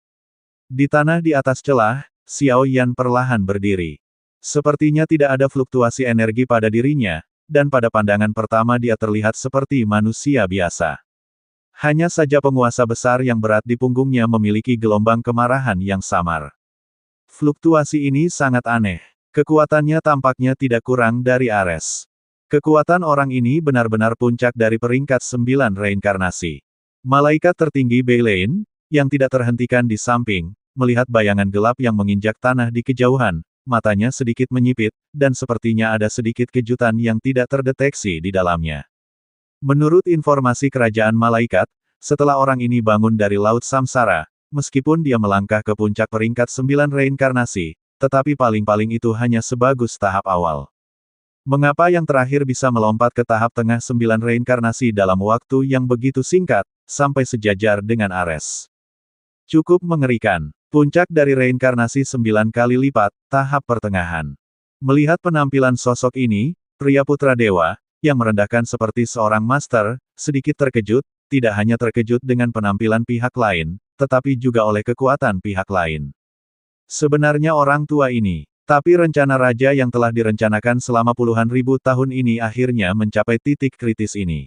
Di tanah di atas celah, Xiao Yan perlahan berdiri. Sepertinya tidak ada fluktuasi energi pada dirinya, dan pada pandangan pertama dia terlihat seperti manusia biasa. Hanya saja penguasa besar yang berat di punggungnya memiliki gelombang kemarahan yang samar. Fluktuasi ini sangat aneh. Kekuatannya tampaknya tidak kurang dari Ares. Kekuatan orang ini benar-benar puncak dari peringkat 9 reinkarnasi. Malaikat tertinggi Beilein, yang tidak terhentikan di samping, melihat bayangan gelap yang menginjak tanah di kejauhan, matanya sedikit menyipit, dan sepertinya ada sedikit kejutan yang tidak terdeteksi di dalamnya. Menurut informasi kerajaan malaikat, setelah orang ini bangun dari Laut Samsara, meskipun dia melangkah ke puncak peringkat 9 reinkarnasi, tetapi paling-paling itu hanya sebagus tahap awal. Mengapa yang terakhir bisa melompat ke tahap tengah 9 reinkarnasi dalam waktu yang begitu singkat, sampai sejajar dengan Ares? Cukup mengerikan. Puncak dari reinkarnasi 9 kali lipat, tahap pertengahan. Melihat penampilan sosok ini, pria putra dewa, yang merendahkan seperti seorang master, sedikit terkejut, tidak hanya terkejut dengan penampilan pihak lain, tetapi juga oleh kekuatan pihak lain. Sebenarnya orang tua ini, tapi rencana raja yang telah direncanakan selama puluhan ribu tahun ini akhirnya mencapai titik kritis ini.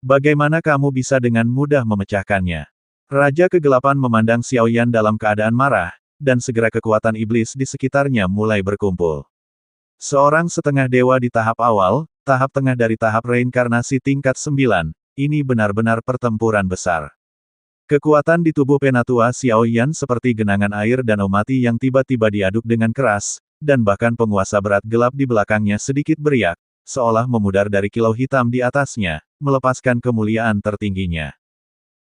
Bagaimana kamu bisa dengan mudah memecahkannya? Raja Kegelapan memandang Xiaoyan dalam keadaan marah, dan segera kekuatan iblis di sekitarnya mulai berkumpul. Seorang setengah dewa di tahap awal, tahap tengah dari tahap reinkarnasi tingkat 9, ini benar-benar pertempuran besar. Kekuatan di tubuh penatua Xiaoyan seperti genangan air danau mati yang tiba-tiba diaduk dengan keras, dan bahkan penguasa berat gelap di belakangnya sedikit beriak, seolah memudar dari kilau hitam di atasnya, melepaskan kemuliaan tertingginya.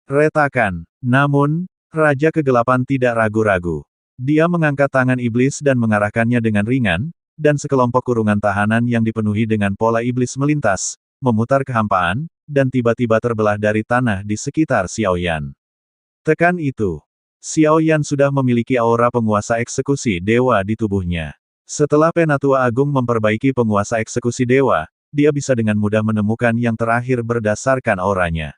Retakan. Namun, Raja Kegelapan tidak ragu-ragu. Dia mengangkat tangan iblis dan mengarahkannya dengan ringan, dan sekelompok kurungan tahanan yang dipenuhi dengan pola iblis melintas, memutar kehampaan, dan tiba-tiba terbelah dari tanah di sekitar Xiaoyan. Tekan itu. Xiaoyan sudah memiliki aura penguasa eksekusi dewa di tubuhnya. Setelah Penatua Agung memperbaiki penguasa eksekusi dewa, dia bisa dengan mudah menemukan yang terakhir berdasarkan auranya.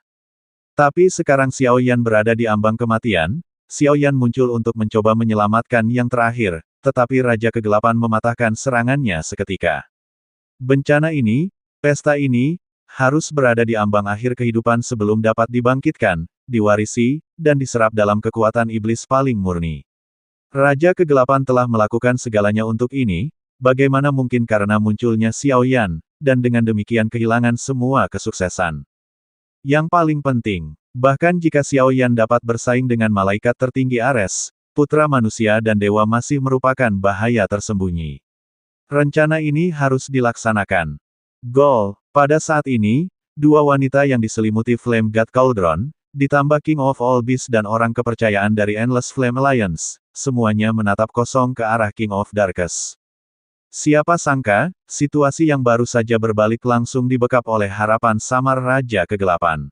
Tapi sekarang Xiaoyan berada di ambang kematian, Xiaoyan muncul untuk mencoba menyelamatkan yang terakhir, tetapi Raja Kegelapan mematahkan serangannya seketika. Bencana ini, pesta ini, harus berada di ambang akhir kehidupan sebelum dapat dibangkitkan, diwarisi, dan diserap dalam kekuatan iblis paling murni. Raja Kegelapan telah melakukan segalanya untuk ini, bagaimana mungkin karena munculnya Xiaoyan, dan dengan demikian kehilangan semua kesuksesan. Yang paling penting, bahkan jika Xiaoyan dapat bersaing dengan malaikat tertinggi Ares, putra manusia dan dewa masih merupakan bahaya tersembunyi. Rencana ini harus dilaksanakan. Goal. Pada saat ini, dua wanita yang diselimuti Flame God Cauldron, ditambah King of All Beasts dan orang kepercayaan dari Endless Flame Alliance, semuanya menatap kosong ke arah King of Darkness. Siapa sangka, situasi yang baru saja berbalik langsung dibekap oleh harapan samar Raja Kegelapan.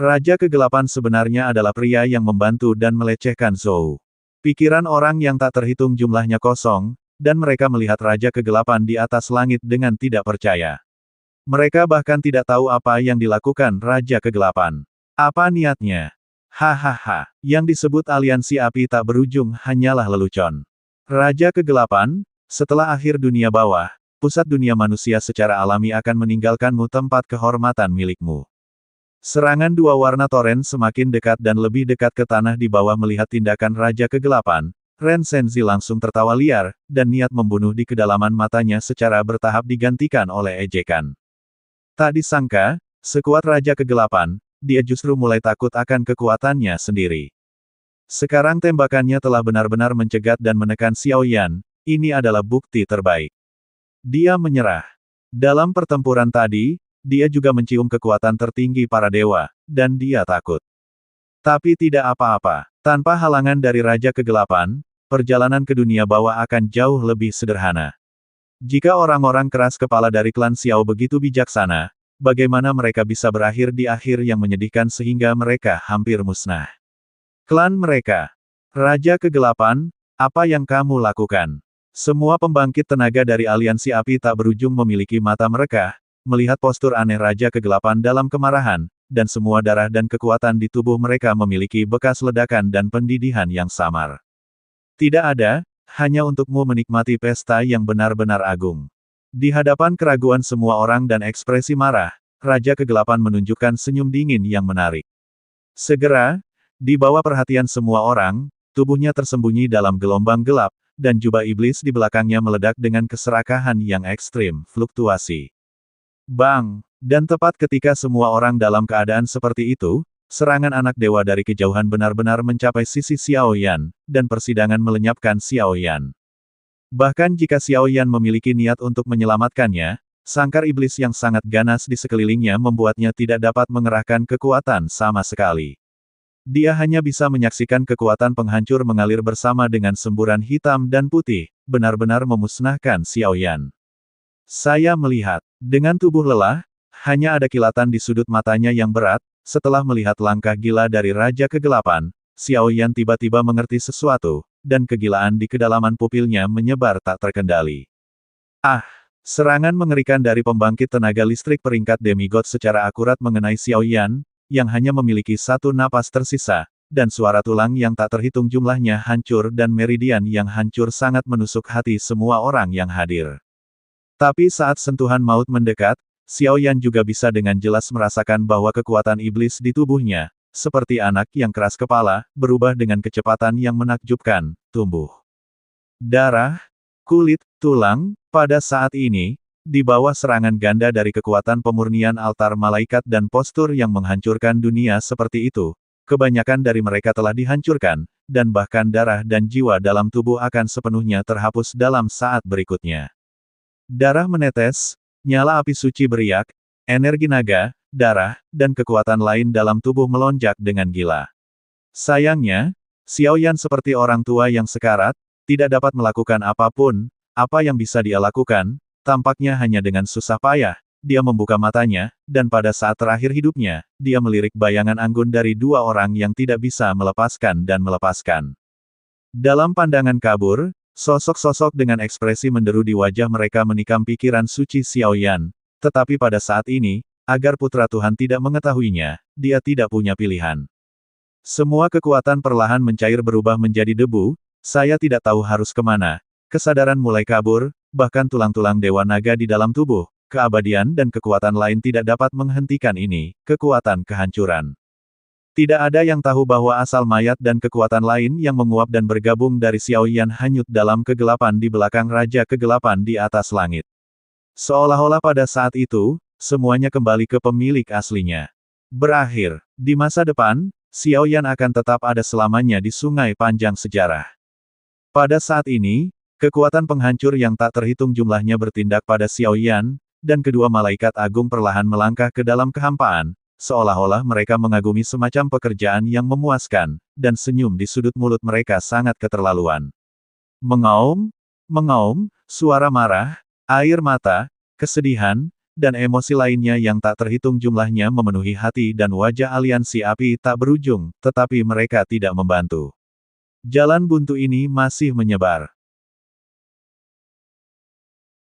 Raja Kegelapan sebenarnya adalah pria yang membantu dan melecehkan Zhou. Pikiran orang yang tak terhitung jumlahnya kosong, dan mereka melihat Raja Kegelapan di atas langit dengan tidak percaya. Mereka bahkan tidak tahu apa yang dilakukan Raja Kegelapan. Apa niatnya? Hahaha, yang disebut aliansi api tak berujung hanyalah lelucon. Raja Kegelapan, setelah akhir dunia bawah, pusat dunia manusia secara alami akan meninggalkanmu tempat kehormatan milikmu. Serangan dua warna toren semakin dekat dan lebih dekat ke tanah di bawah melihat tindakan Raja Kegelapan, Ren Senzi langsung tertawa liar, dan niat membunuh di kedalaman matanya secara bertahap digantikan oleh ejekan. Tak disangka, sekuat Raja Kegelapan, dia justru mulai takut akan kekuatannya sendiri. Sekarang tembakannya telah benar-benar mencegat dan menekan Xiaoyan. Ini adalah bukti terbaik. Dia menyerah. Dalam pertempuran tadi, dia juga mencium kekuatan tertinggi para dewa, dan dia takut. Tapi tidak apa-apa. Tanpa halangan dari Raja Kegelapan, perjalanan ke dunia bawah akan jauh lebih sederhana. Jika orang-orang keras kepala dari klan Xiao begitu bijaksana, bagaimana mereka bisa berakhir di akhir yang menyedihkan sehingga mereka hampir musnah? Klan mereka. Raja Kegelapan, apa yang kamu lakukan? Semua pembangkit tenaga dari aliansi api tak berujung memiliki mata mereka, melihat postur aneh Raja Kegelapan dalam kemarahan, dan semua darah dan kekuatan di tubuh mereka memiliki bekas ledakan dan pendidihan yang samar. Tidak ada, hanya untukmu menikmati pesta yang benar-benar agung. Di hadapan keraguan semua orang dan ekspresi marah, Raja Kegelapan menunjukkan senyum dingin yang menarik. Segera, di bawah perhatian semua orang, tubuhnya tersembunyi dalam gelombang gelap, dan jubah iblis di belakangnya meledak dengan keserakahan yang ekstrim, fluktuasi. Bang! Dan tepat ketika semua orang dalam keadaan seperti itu, serangan anak dewa dari kejauhan benar-benar mencapai sisi Xiao Yan, dan persidangan melenyapkan Xiao Yan. Bahkan jika Xiao Yan memiliki niat untuk menyelamatkannya, sangkar iblis yang sangat ganas di sekelilingnya membuatnya tidak dapat mengerahkan kekuatan sama sekali. Dia hanya bisa menyaksikan kekuatan penghancur mengalir bersama dengan semburan hitam dan putih, benar-benar memusnahkan Xiao Yan. Saya melihat, dengan tubuh lelah, hanya ada kilatan di sudut matanya yang berat, setelah melihat langkah gila dari Raja Kegelapan, Xiao Yan tiba-tiba mengerti sesuatu, dan kegilaan di kedalaman pupilnya menyebar tak terkendali. Ah! Serangan mengerikan dari pembangkit tenaga listrik peringkat demigod secara akurat mengenai Xiao Yan, yang hanya memiliki satu napas tersisa, dan suara tulang yang tak terhitung jumlahnya hancur dan meridian yang hancur sangat menusuk hati semua orang yang hadir. Tapi saat sentuhan maut mendekat, Xiao Yan juga bisa dengan jelas merasakan bahwa kekuatan iblis di tubuhnya, seperti anak yang keras kepala, berubah dengan kecepatan yang menakjubkan, tumbuh. Darah, kulit, tulang, pada saat ini, di bawah serangan ganda dari kekuatan pemurnian altar malaikat dan postur yang menghancurkan dunia seperti itu, kebanyakan dari mereka telah dihancurkan, dan bahkan darah dan jiwa dalam tubuh akan sepenuhnya terhapus dalam saat berikutnya. Darah menetes, nyala api suci beriak, energi naga, darah, dan kekuatan lain dalam tubuh melonjak dengan gila. Sayangnya, Xiao Yan seperti orang tua yang sekarat, tidak dapat melakukan apapun. Apa yang bisa dia lakukan, tampaknya hanya dengan susah payah, dia membuka matanya, dan pada saat terakhir hidupnya, dia melirik bayangan anggun dari dua orang yang tidak bisa melepaskan dan melepaskan. Dalam pandangan kabur, sosok-sosok dengan ekspresi menderu di wajah mereka menikam pikiran suci Xiao Yan, tetapi pada saat ini, agar putra Tuhan tidak mengetahuinya, dia tidak punya pilihan. Semua kekuatan perlahan mencair berubah menjadi debu, saya tidak tahu harus kemana. Kesadaran mulai kabur, bahkan tulang-tulang Dewa Naga di dalam tubuh, keabadian dan kekuatan lain tidak dapat menghentikan ini, kekuatan kehancuran. Tidak ada yang tahu bahwa asal mayat dan kekuatan lain yang menguap dan bergabung dari Xiao Yan hanyut dalam kegelapan di belakang Raja Kegelapan di atas langit. Seolah-olah pada saat itu, semuanya kembali ke pemilik aslinya. Berakhir, di masa depan, Xiao Yan akan tetap ada selamanya di sungai panjang sejarah. Pada saat ini, kekuatan penghancur yang tak terhitung jumlahnya bertindak pada Xiao Yan, dan kedua malaikat agung perlahan melangkah ke dalam kehampaan, seolah-olah mereka mengagumi semacam pekerjaan yang memuaskan, dan senyum di sudut mulut mereka sangat keterlaluan. Mengaum, mengaum, suara marah, air mata, kesedihan, dan emosi lainnya yang tak terhitung jumlahnya memenuhi hati dan wajah aliansi api tak berujung, tetapi mereka tidak membantu. Jalan buntu ini masih menyebar.